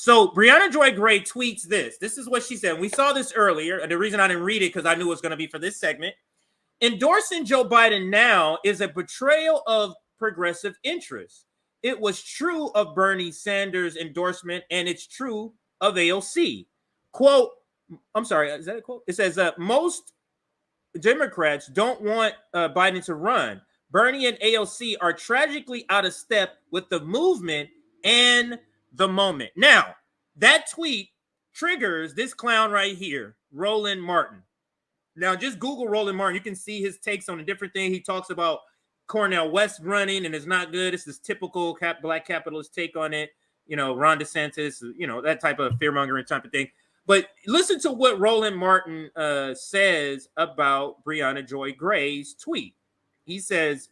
So Briahna Joy Gray tweets this. This is what she said. We saw this earlier. The reason I didn't read it because I knew it was going to be for this segment. Endorsing Joe Biden now is a betrayal of progressive interests. It was true of Bernie Sanders' endorsement, and it's true of AOC. Quote, I'm sorry, is that a quote? It says, most Democrats don't want Biden to run. Bernie and AOC are tragically out of step with the movement and the moment. Now, that tweet triggers this clown right here, Roland Martin. Now, just Google Roland Martin. You can see his takes on a different thing. He talks about Cornel West running and it's not good. It's this typical black capitalist take on it. You know, Ron DeSantis, you know, that type of fear-mongering type of thing. But listen to what Roland Martin says about Briahna Joy Gray's tweet. He says,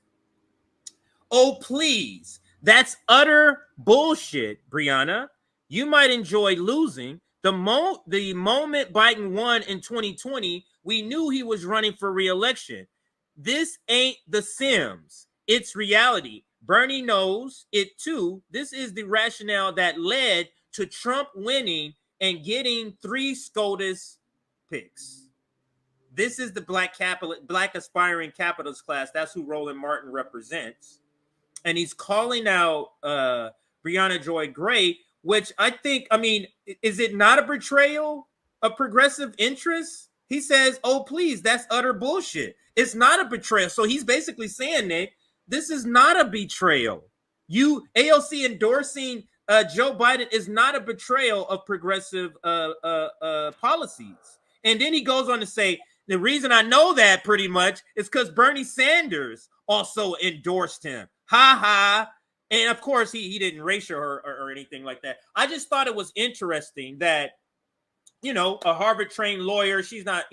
"Oh, please. That's utter bullshit, Briahna. You might enjoy losing. The moment Biden won in 2020, we knew he was running for re-election. This ain't The Sims. It's reality. Bernie knows it too. This is the rationale that led to Trump winning and getting 3 SCOTUS picks. This is the black aspiring capitalist class. That's who Roland Martin represents. And he's calling out Briahna Joy Gray, which I think, I mean, is it not a betrayal of progressive interests? He says, oh, please, that's utter bullshit. It's not a betrayal. So he's basically saying, Nick, this is not a betrayal. AOC endorsing Joe Biden is not a betrayal of progressive policies. And then he goes on to say, the reason I know that pretty much is because Bernie Sanders also endorsed him. Ha ha. And of course, he didn't racial her or anything like that. I just thought it was interesting that, you know, a Harvard trained lawyer, she's not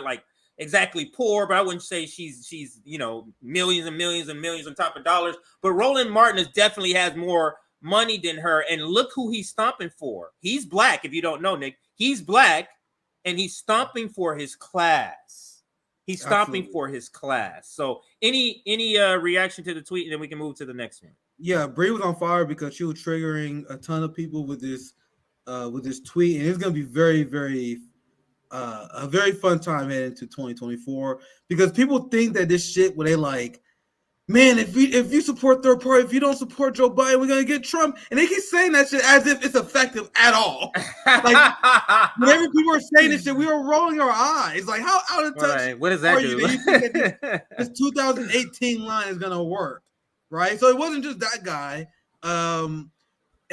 like exactly poor, but I wouldn't say she's, you know, millions and millions and millions on top of dollars. But Roland Martin definitely has more money than her. And look who he's stomping for. He's black. If you don't know, Nick, he's black and he's stomping for his class. He's stomping Absolutely. For his class. So any reaction to the tweet, and then we can move to the next one. Yeah, Brie was on fire because she was triggering a ton of people with this tweet, and it's going to be very, very a very fun time heading into 2024 because people think that this shit where they like, man, if you support third party, if you don't support Joe Biden, we're gonna get Trump, and they keep saying that shit as if it's effective at all. Like whenever people are saying this shit, we are rolling our eyes. Like how out of touch? Right. What does that do? You think that this 2018 line is gonna work, right? So it wasn't just that guy. And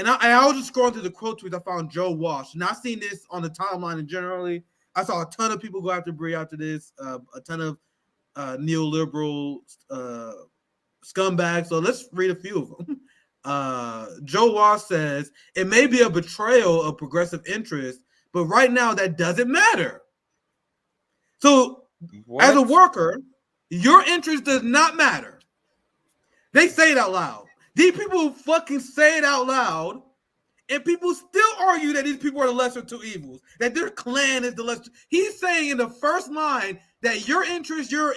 I was just scrolling through the quote tweets. I found Joe Walsh, and I've seen this on the timeline. And generally, I saw a ton of people go after Brie after this. A ton of neoliberal scumbags. So let's read a few of them. Joe Walsh says, it may be a betrayal of progressive interest, but right now that doesn't matter. So as a worker, your interest does not matter. They say it out loud. These people fucking say it out loud, and people still argue that these people are the lesser two evils, that their clan is the lesser. He's saying in the first line that your interest, your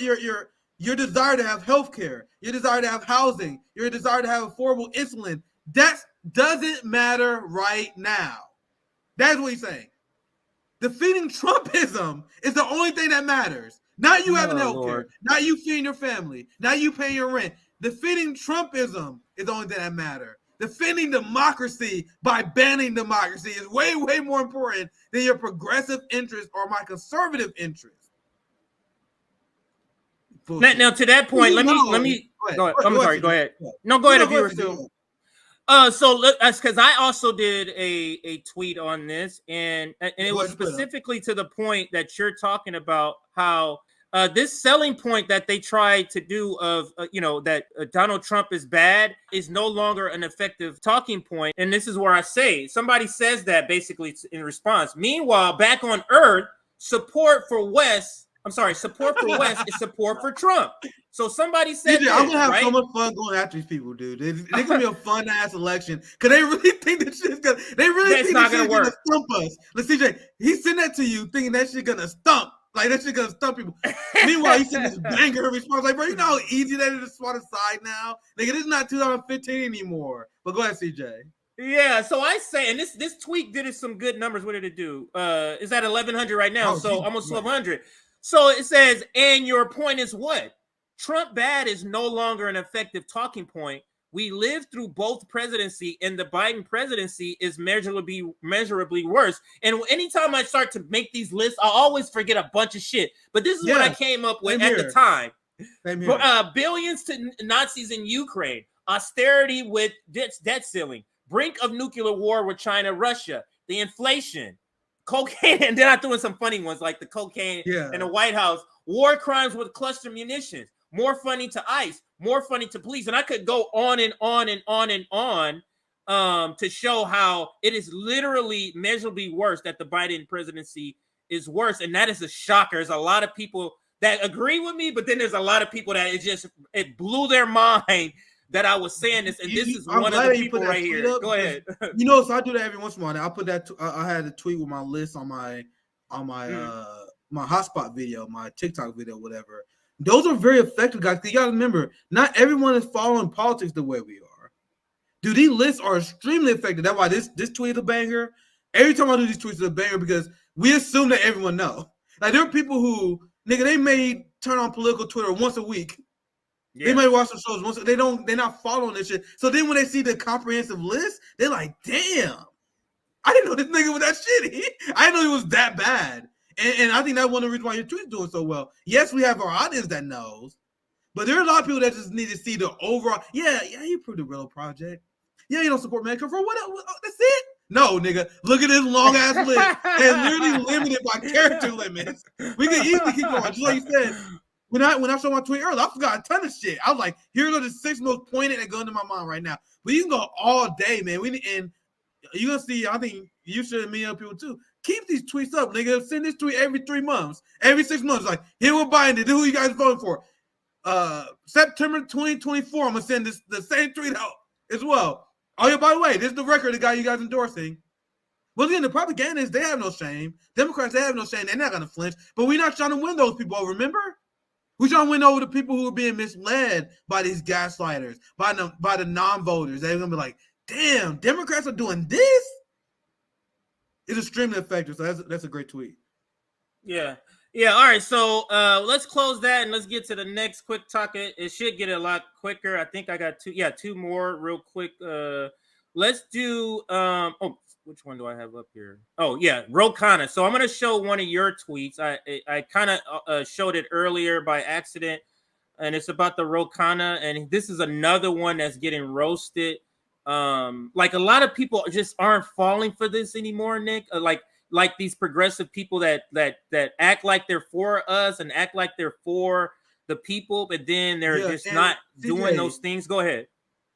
desire to have healthcare, your desire to have housing, your desire to have affordable insulin, that doesn't matter right now. That's what he's saying. Defeating Trumpism is the only thing that matters. Not you having healthcare, not you feeding your family, not you paying your rent. Defeating Trumpism is the only thing that matters. Defending democracy by banning democracy is way, way more important than your progressive interest or my conservative interest. Now to that point, let me go ahead. I'm sorry. Go ahead. No, go ahead if you were still. So because I also did a tweet on this, and it was specifically to the point that you're talking about how this selling point that they tried to do of that Donald Trump is bad is no longer an effective talking point. And this is where I say somebody says that basically in response. Meanwhile, back on Earth, support for West is support for Trump. So somebody said, I'm gonna have so much fun going after these people, dude. It's gonna be a fun ass election because they really think this shit's gonna. They really think this shit's gonna stump us. Let's CJ, he's sending that to you, thinking that shit's gonna stump. Like that shit gonna stump people. Meanwhile, he's sending this banger response. Like, bro, you know how easy that is to swat aside now. Like, it is not 2015 anymore. But go ahead, CJ. Yeah, so I say, and this tweet did us some good numbers. What did it do? It's at 1,100 right now, so almost 1,200. So it says, and your point is what? Trump bad is no longer an effective talking point. We lived through both presidency, and the Biden presidency is measurably worse. And anytime I start to make these lists, I always forget a bunch of shit. But this is what I came up with at the time. Billions to Nazis in Ukraine, austerity with debt ceiling, brink of nuclear war with China, Russia, the inflation, cocaine, and then I threw in some funny ones like the cocaine in the White House, war crimes with cluster munitions, more funding to ICE, more funding to police, and I could go on and on and on and on to show how it is literally measurably worse, that the Biden presidency is worse, and that is a shocker. There's a lot of people that agree with me, but then there's a lot of people that it blew their mind that I was saying this, and this is one of the people right here. Go ahead. So I do that every once in a while. I put that. I had a tweet with my list on my my hotspot video, my TikTok video, whatever. Those are very effective, guys. You got to remember, not everyone is following politics the way we are. Dude, these lists are extremely effective. That's why this tweet is a banger. Every time I do these tweets, is a banger because we assume that everyone knows. Like there are people who, nigga, they may turn on political Twitter once a week. Yeah. They may watch some shows once. They're not following this shit. So then when they see the comprehensive list, they're like, damn, I didn't know this nigga was that shitty. I didn't know he was that bad. And I think that's one of the reasons why your tweet's doing so well. Yes, we have our audience that knows, but there are a lot of people that just need to see the overall. Yeah, you approved the Real Project. Yeah, you don't support Medicare for what? That's it? No, nigga. Look at this long ass list. And literally limited by character limits. We can easily keep going. Just like you said, when I saw my tweet earlier, I forgot a ton of shit. I was like, here are the 6 most pointed that go into my mind right now. But you can go all day, man. And you're gonna see. I think you should, and many other people too. Keep these tweets up, nigga. Send this tweet every 3 months, every 6 months. Like, here we're buying it. Who you guys voting for? September 2024. I'm gonna send the same tweet out as well. Oh yeah, by the way, this is the record of the guy you guys endorsing. Well, again, the propagandists, they have no shame. Democrats, they have no shame. They're not gonna flinch. But we're not trying to win those people over. Remember, we're trying to win over the people who are being misled by these gaslighters, by the non-voters. They're gonna be like, damn, Democrats are doing this. It's extremely effective. So that's a great tweet. Yeah. All right. So let's close that and let's get to the next quick talk. It should get a lot quicker. I think I got two more real quick. Let's do which one do I have up here? Oh yeah, Rokana. So I'm gonna show one of your tweets. I kind of showed it earlier by accident, and it's about the Rokana, and this is another one that's getting roasted. Like a lot of people just aren't falling for this anymore, Nick. Like these progressive people that act like they're for us and act like they're for the people, but then they're just not doing those things. Go ahead.